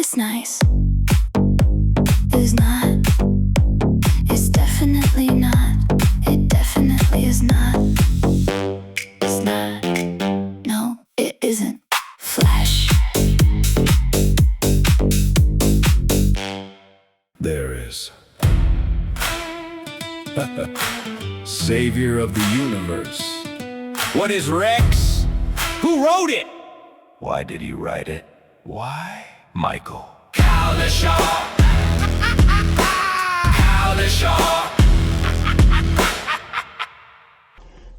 It's nice. It's not. It's definitely not. It definitely is not. It's not. No, it isn't. Flash. There is. Savior of the universe. What is Rex? Who wrote it? Why did he write it? Why? Michael. Kalishaw.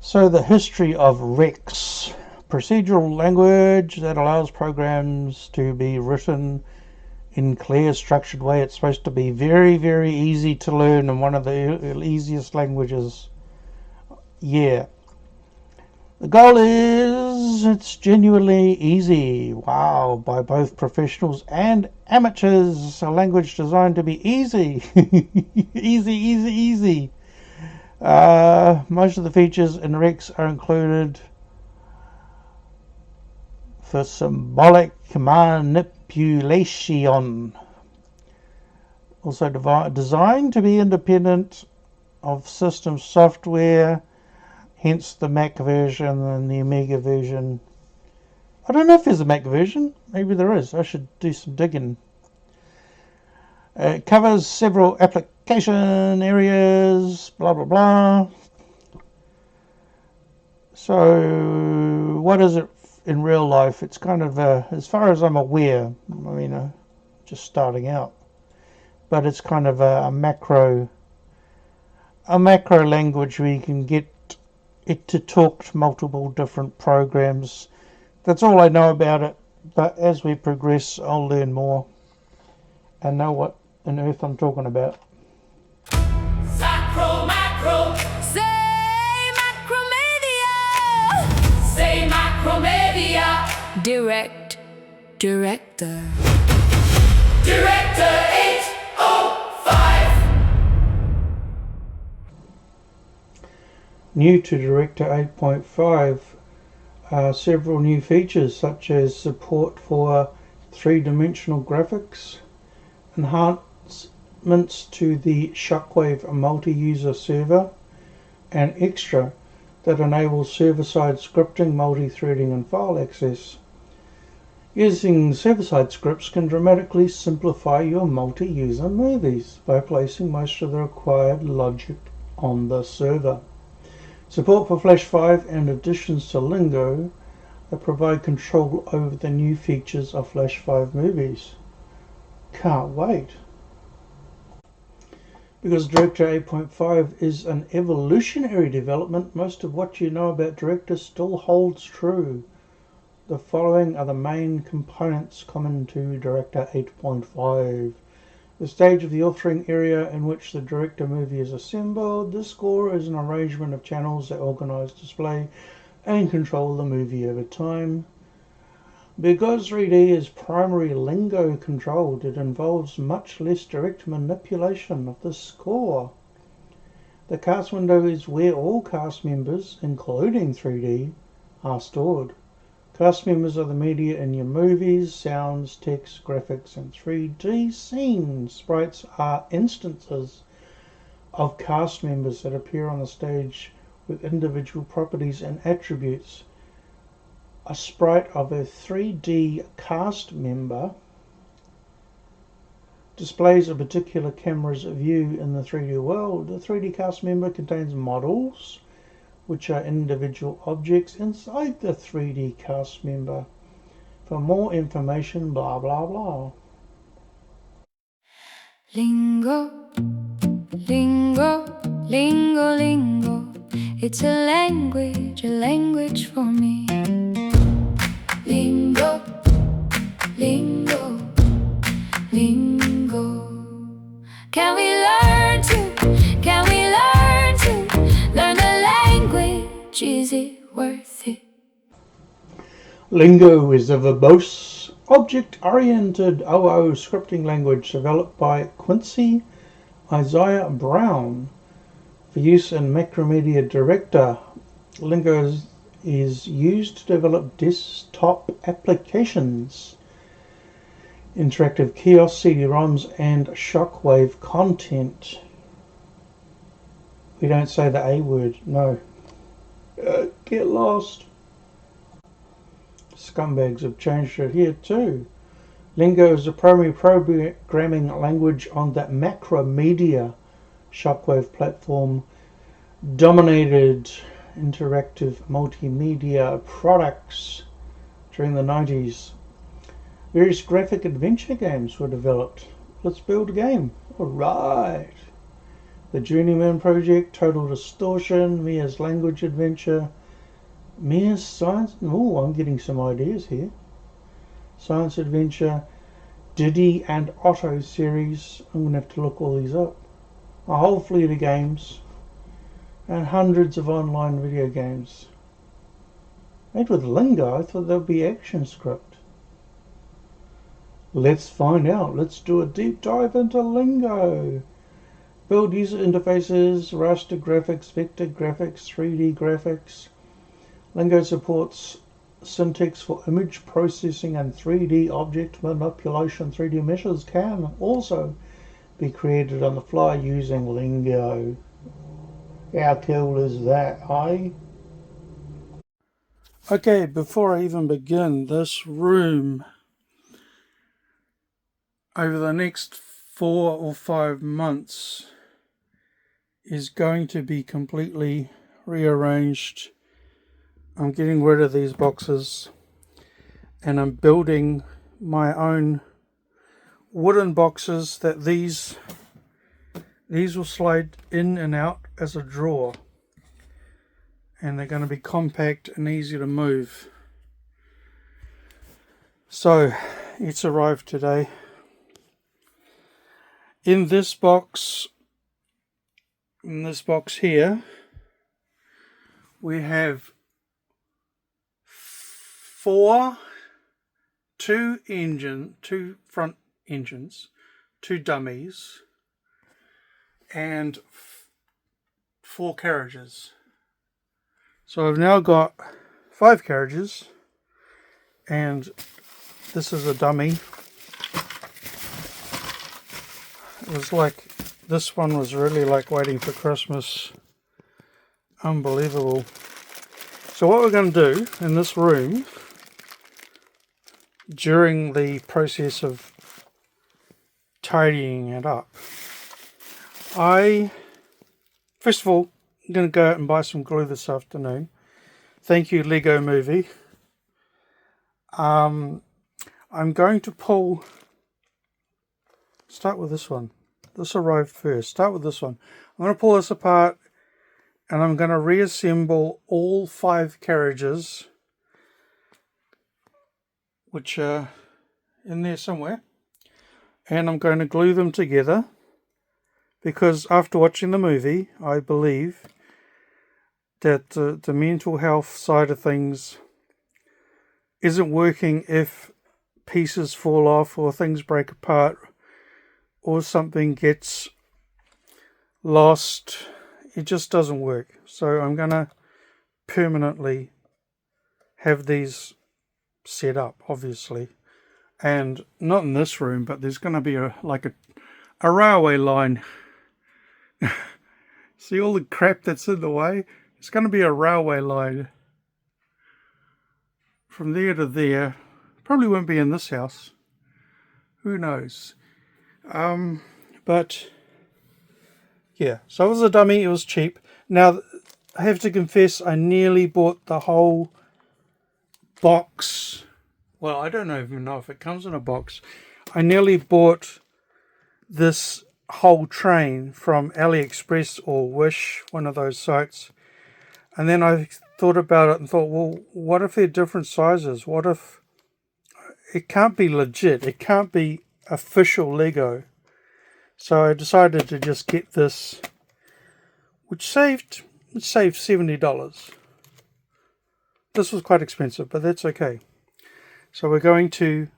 So the history of Rex, procedural language that allows programs to be written in clear, structured way. It's supposed to be very, very easy to learn and one of the easiest languages. Yeah. The goal is it's genuinely easy. Wow, by both professionals and amateurs. A language designed to be easy. Easy. Most of the features in Rex are included for symbolic manipulation. Also designed to be independent of system software, hence the Mac version and the Amiga version. I don't know if there's a Mac version. Maybe there is. I should do some digging. It covers several application areas, blah blah blah. So what is it in real life? It's kind of as far as I'm aware, just starting out, but it's kind of a macro language where you can get it to talk to multiple different programs. That's all I know about it, but as we progress I'll learn more and know what on earth I'm talking about. Macro. Say Macromedia. Say Macromedia. Director 805. New to Director 8.5 are several new features such as support for three-dimensional graphics, enhancements to the Shockwave multi-user server, and extra that enables server-side scripting, multi-threading and file access. Using server-side scripts can dramatically simplify your multi-user movies by placing most of the required logic on the server. Support for Flash 5 and additions to Lingo that provide control over the new features of Flash 5 movies. Can't wait. Because Director 8.5 is an evolutionary development, most of what you know about Director still holds true. The following are the main components common to Director 8.5. The stage of the authoring area in which the Director movie is assembled. The score is an arrangement of channels that organize, display, and control the movie over time. Because 3D is primary lingo controlled, it involves much less direct manipulation of the score. The cast window is where all cast members, including 3D, are stored. Cast members are the media in your movies, sounds, text, graphics, and 3D scenes. Sprites are instances of cast members that appear on the stage with individual properties and attributes. A sprite of a 3D cast member displays a particular camera's view in the 3D world. The 3D cast member contains models, which are individual objects inside the 3D cast member. For more information, blah blah blah. Lingo. It's a language for me. Lingo. Can we learn to learn the language? Is it worth it? Lingo is a verbose, object-oriented OO scripting language developed by Quincy Isaiah Brown for use in Macromedia Director. Lingo is used to develop desktop applications. interactive kiosks, CD-ROMs, and shockwave content. We don't say the A word, no. Get lost. Scumbags have changed it here too. Lingo is the primary programming language on the Macromedia shockwave platform, dominated interactive multimedia products during the 90s. Various graphic adventure games were developed. Let's build a game. Alright. The Journeyman Project, Total Distortion, Mia's Language Adventure, Mia's Science... Oh, I'm getting some ideas here. Science Adventure, Diddy and Otto series. I'm going to have to look all these up. A whole fleet of games. And hundreds of online video games. Made with Lingo. I thought that would be Actionscript. Let's find out. Let's do a deep dive into Lingo. Build user interfaces, raster graphics, vector graphics, 3D graphics. Lingo supports syntax for image processing and 3D object manipulation. 3D meshes can also be created on the fly using Lingo. How cool is that, eh? Okay, before I even begin, this room over the next 4 or 5 months is going to be completely rearranged. I'm getting rid of these boxes and I'm building my own wooden boxes that these will slide in and out as a drawer, and they're going to be compact and easy to move. So it's arrived today. In this box here, we have two front engines, 2 dummies, and 4 carriages. So I've now got 5 carriages, and this is a dummy. It was like, this one was really like waiting for Christmas. Unbelievable. So what we're going to do in this room, during the process of tidying it up, first of all, I'm going to go out and buy some glue this afternoon. Thank you, Lego Movie. I'm going to start with this one. This arrived first. Start with this one. I'm going to pull this apart and I'm going to reassemble all 5 carriages, which are in there somewhere, and I'm going to glue them together, because after watching the movie, I believe that the mental health side of things isn't working if pieces fall off or things break apart or something gets lost. It just doesn't work. So I'm going to permanently have these set up, obviously, and not in this room, but there's going to be a railway line. See all the crap that's in the way? It's going to be a railway line from there to there. Probably won't be in this house. Who knows? But yeah, so it was a dummy. It was cheap. Now, I have to confess, I nearly bought the whole box. Well, I don't even know if it comes in a box. I nearly bought this whole train from AliExpress or Wish, one of those sites. And then I thought about it and thought, well, what if they're different sizes? What if it can't be legit? It can't be official Lego. So I decided to just get this, which saved $70. This was quite expensive, but that's okay. So we're going to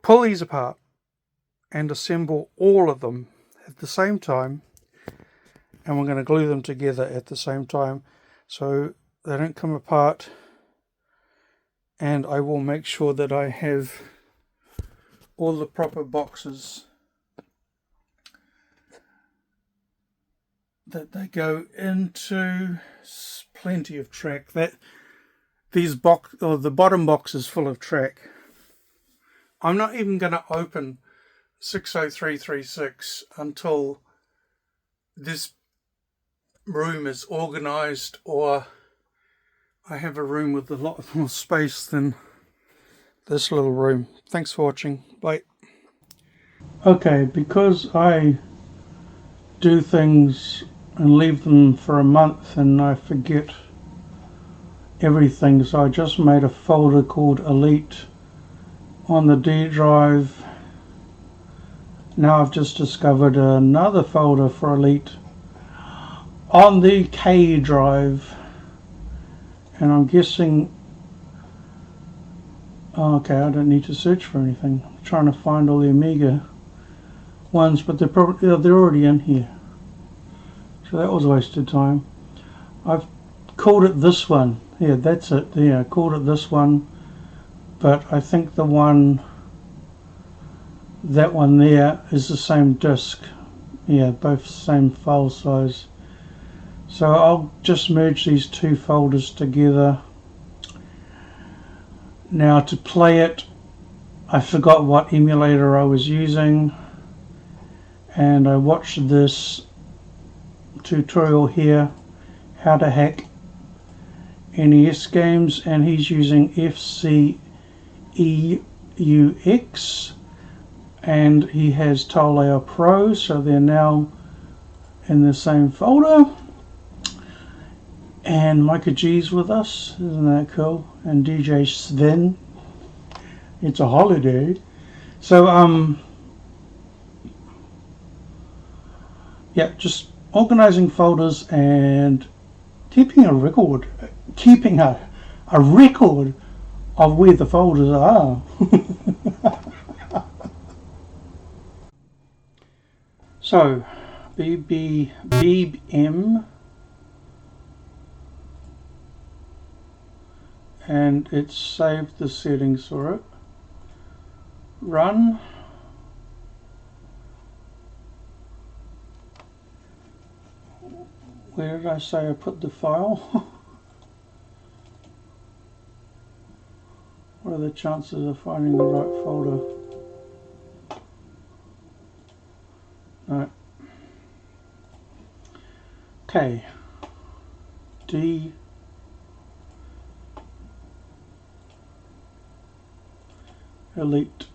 pull these apart and assemble all of them at the same time, and we're going to glue them together at the same time so they don't come apart. And I will make sure that I have all the proper boxes that they go into. Plenty of track. The bottom box is full of track. I'm not even going to open 60336 until this room is organized, or I have a room with a lot more space than this little room. Thanks for watching. Bye. Okay, because I do things and leave them for a month and I forget everything, so I just made a folder called Elite on the D drive. Now I've just discovered another folder for Elite on the K drive, and I'm guessing, okay, I don't need to search for anything. I'm trying to find all the Amiga ones, but they're already in here, so that was a waste of time. I've called it this one. Yeah, that's it. Yeah, I called it this one, but I think that one there is the same disk. Yeah, both same file size. So I'll just merge these two folders together. Now to play it, I forgot what emulator I was using, and I watched this tutorial here, how to hack NES games, and he's using FCEUX, and he has TileLayer Pro, so they're now in the same folder. And Micah G's with us, isn't that cool? And DJ Sven. It's a holiday. So yeah, just organizing folders and keeping a record of where the folders are. So BBM, and it's saved the settings for it. Run. Where did I say I put the file? What are the chances of finding the right folder? No. Okay. D. Elite.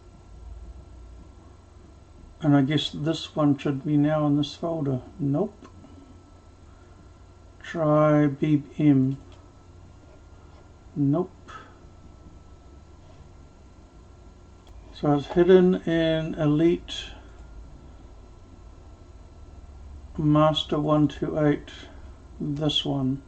And I guess this one should be now in this folder. Nope. Try BBM. Nope. So it's hidden in Elite Master 128. This one.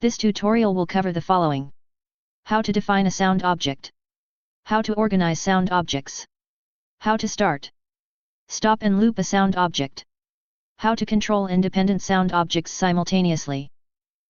This tutorial will cover the following: how to define a sound object, how to organize sound objects, how to start, stop and loop a sound object, how to control independent sound objects simultaneously,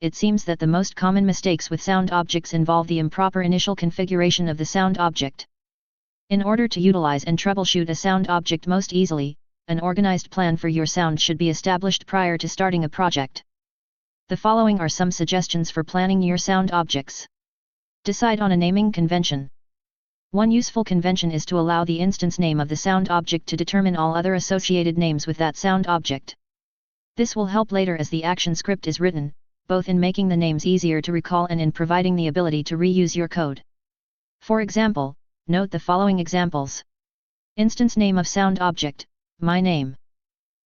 it seems that the most common mistakes with sound objects involve the improper initial configuration of the sound object. In order to utilize and troubleshoot a sound object most easily, an organized plan for your sound should be established prior to starting a project. The following are some suggestions for planning your sound objects. Decide on a naming convention. One useful convention is to allow the instance name of the sound object to determine all other associated names with that sound object. This will help later as the action script is written, both in making the names easier to recall and in providing the ability to reuse your code. For example, note the following examples. Instance name of sound object, my name.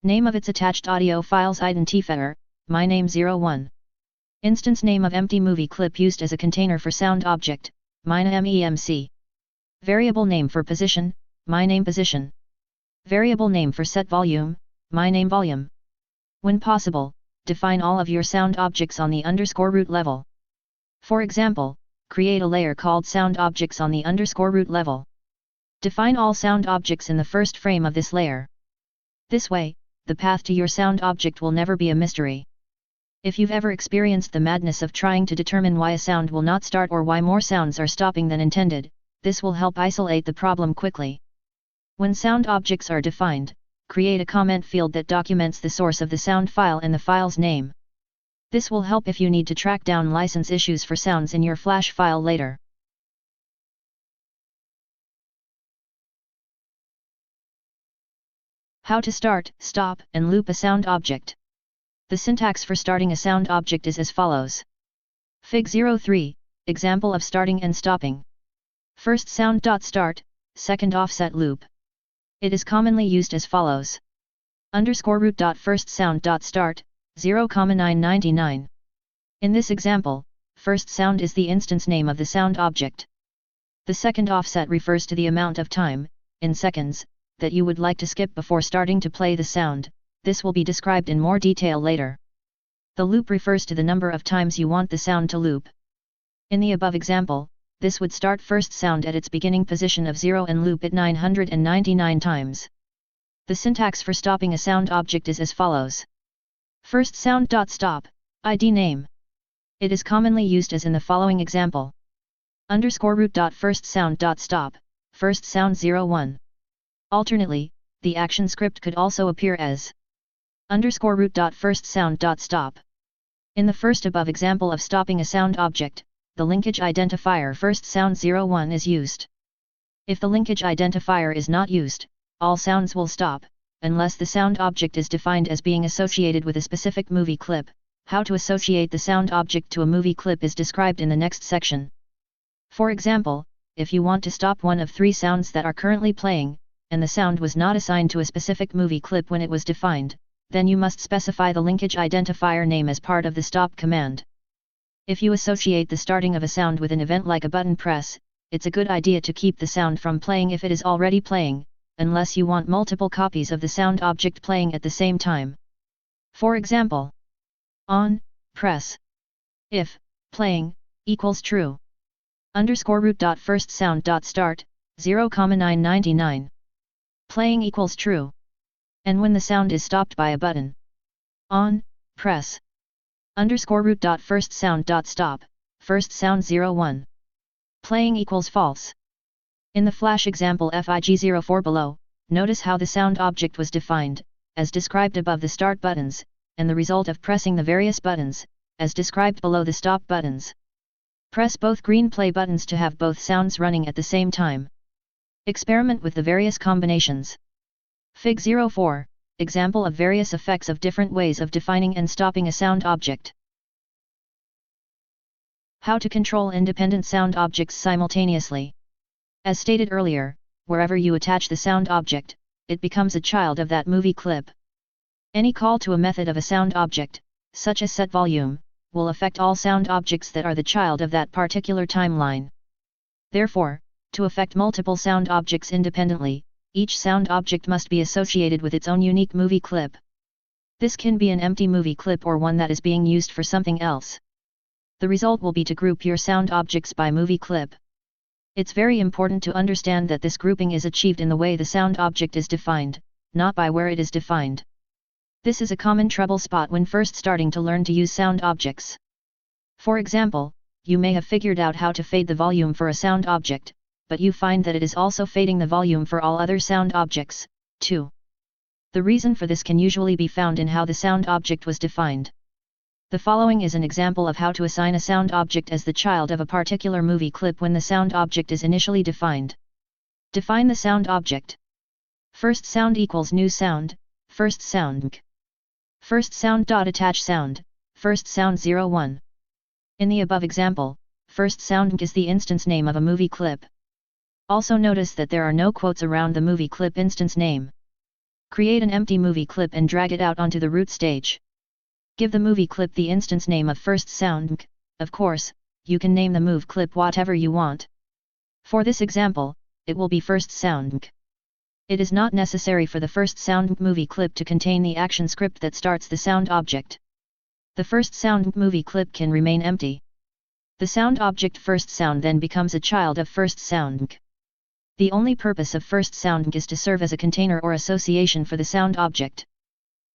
Name of its attached audio files identifier, my name 01. Instance name of empty movie clip used as a container for sound object, my name EMC. Variable name for position, my name position. Variable name for set volume, my name volume. When possible, define all of your sound objects on the _root level. For example, create a layer called sound objects on the _root level. Define all sound objects in the first frame of this layer. This way, the path to your sound object will never be a mystery. If you've ever experienced the madness of trying to determine why a sound will not start or why more sounds are stopping than intended, this will help isolate the problem quickly. When sound objects are defined, create a comment field that documents the source of the sound file and the file's name. This will help if you need to track down license issues for sounds in your Flash file later. How to start, stop, and loop a sound object. The syntax for starting a sound object is as follows. Fig 03, example of starting and stopping. First sound.start, second offset loop. It is commonly used as follows. _root.firstSound.start, 0,999. In this example, first sound is the instance name of the sound object. The second offset refers to the amount of time, in seconds, that you would like to skip before starting to play the sound. This will be described in more detail later. The loop refers to the number of times you want the sound to loop. In the above example, this would start first sound at its beginning position of 0 and loop it 999 times. The syntax for stopping a sound object is as follows. First sound.stop, ID name. It is commonly used as in the following example. _root.firstSound.stop, first sound 01. Alternately, the action script could also appear as _root.firstSound.stop. In the first above example of stopping a sound object, the linkage identifier first sound 01 is used. If the linkage identifier is not used, all sounds will stop, unless the sound object is defined as being associated with a specific movie clip. How to associate the sound object to a movie clip is described in the next section. For example, if you want to stop one of 3 sounds that are currently playing, and the sound was not assigned to a specific movie clip when it was defined, then you must specify the linkage identifier name as part of the stop command. If you associate the starting of a sound with an event like a button press, it's a good idea to keep the sound from playing if it is already playing, unless you want multiple copies of the sound object playing at the same time. For example, on, press. If, playing, equals true. _root.firstSound.start, 0,999. Playing equals true. And when the sound is stopped by a button. On, press. _root.firstSound.stop, first sound 01. Playing equals false. In the Flash example FIG04 below, notice how the sound object was defined, as described above the start buttons, and the result of pressing the various buttons, as described below the stop buttons. Press both green play buttons to have both sounds running at the same time. Experiment with the various combinations. Fig 04, example of various effects of different ways of defining and stopping a sound object. How to control independent sound objects simultaneously. As stated earlier, wherever you attach the sound object, it becomes a child of that movie clip. Any call to a method of a sound object, such as set volume, will affect all sound objects that are the child of that particular timeline. Therefore, to affect multiple sound objects independently, each sound object must be associated with its own unique movie clip. This can be an empty movie clip or one that is being used for something else. The result will be to group your sound objects by movie clip. It's very important to understand that this grouping is achieved in the way the sound object is defined, not by where it is defined. This is a common trouble spot when first starting to learn to use sound objects. For example, you may have figured out how to fade the volume for a sound object, but you find that it is also fading the volume for all other sound objects, too. The reason for this can usually be found in how the sound object was defined. The following is an example of how to assign a sound object as the child of a particular movie clip when the sound object is initially defined. Define the sound object. First sound equals new sound, first sound. First sound dot attach sound, first sound 01. In the above example, first sound is the instance name of a movie clip. Also notice that there are no quotes around the movie clip instance name. Create an empty movie clip and drag it out onto the root stage. Give the movie clip the instance name of first sound. Of course, you can name the move clip whatever you want. For this example, it will be first sound. It is not necessary for the first sound movie clip to contain the action script that starts the sound object. The first sound movie clip can remain empty. The sound object first sound then becomes a child of first sound. The only purpose of first sound is to serve as a container or association for the sound object.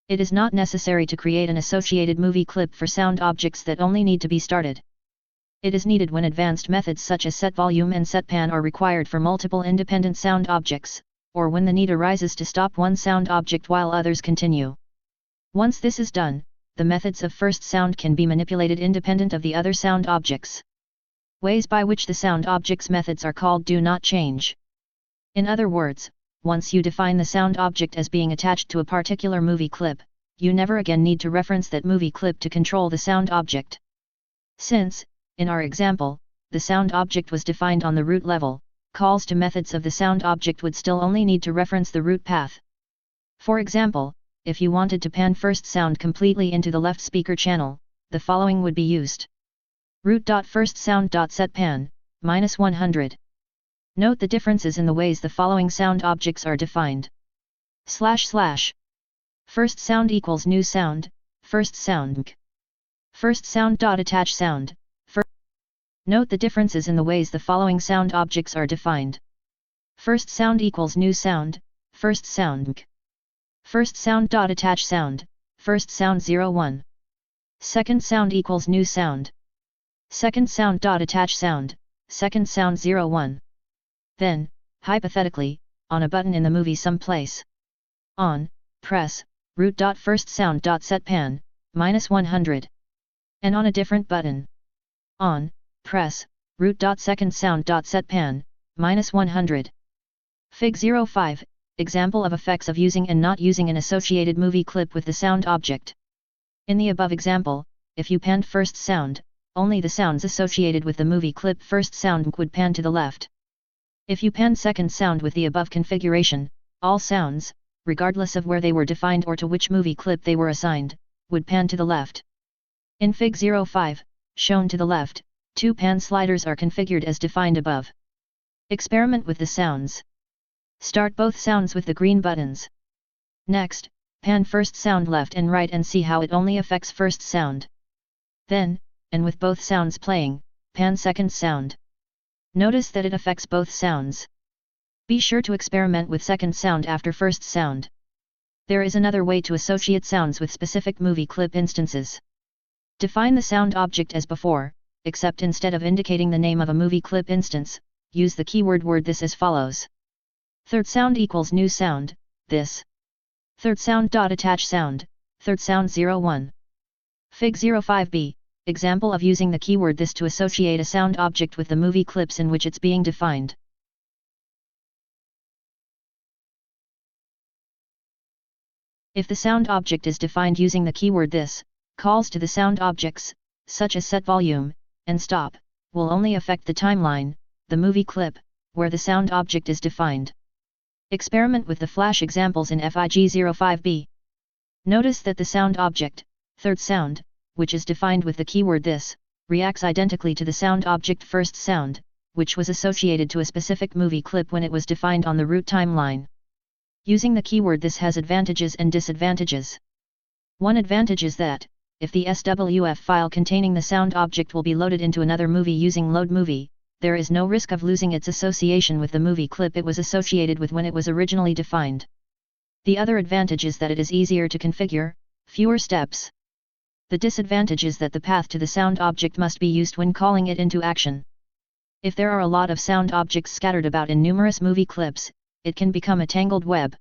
It is not necessary to create an associated movie clip for sound objects that only need to be started. It is needed when advanced methods such as set volume and set pan are required for multiple independent sound objects, or when the need arises to stop one sound object while others continue. Once this is done, the methods of first sound can be manipulated independent of the other sound objects. Ways by which the sound object's methods are called do not change. In other words, once you define the sound object as being attached to a particular movie clip, you never again need to reference that movie clip to control the sound object. Since, in our example, the sound object was defined on the root level, calls to methods of the sound object would still only need to reference the root path. For example, if you wanted to pan first sound completely into the left speaker channel, the following would be used. root.firstsound.setpan, -100. Note the differences in the ways the following sound objects are defined. // First sound equals new sound, first sound. First sound.attach sound. Note the differences in the ways the following sound objects are defined. First sound equals new sound, first sound. First sound.attach sound, first sound 01. Second sound equals new sound. Second sound.attach sound, second sound 01. Then, hypothetically, on a button in the movie someplace. On, press, root.firstsound.setpan, -100. And on a different button. On, press, root.secondsound.setpan, -100. Fig 05, example of effects of using and not using an associated movie clip with the sound object. In the above example, if you panned first sound, only the sounds associated with the movie clip first sound would pan to the left. If you pan second sound with the above configuration, all sounds, regardless of where they were defined or to which movie clip they were assigned, would pan to the left. In Fig 05, shown to the left, two pan sliders are configured as defined above. Experiment with the sounds. Start both sounds with the green buttons. Next, pan first sound left and right and see how it only affects first sound. Then, and with both sounds playing, pan second sound. Notice that it affects both sounds. Be sure to experiment with second sound after first sound. There is another way to associate sounds with specific movie clip instances. Define the sound object as before, except instead of indicating the name of a movie clip instance, use the keyword word this as follows. Third sound equals new sound, this. Third sound.attach sound, third sound 01. Fig 05b, example of using the keyword this to associate a sound object with the movie clips in which it's being defined. If the sound object is defined using the keyword this, calls to the sound objects, such as set volume, and stop, will only affect the timeline, the movie clip, where the sound object is defined. Experiment with the flash examples in Fig 05b. Notice that the sound object, third sound, which is defined with the keyword this, reacts identically to the sound object first sound, which was associated to a specific movie clip when it was defined on the root timeline. Using the keyword this has advantages and disadvantages. One advantage is that, if the SWF file containing the sound object will be loaded into another movie using load movie, there is no risk of losing its association with the movie clip it was associated with when it was originally defined. The other advantage is that it is easier to configure, fewer steps. The disadvantage is that the path to the sound object must be used when calling it into action. If there are a lot of sound objects scattered about in numerous movie clips, it can become a tangled web.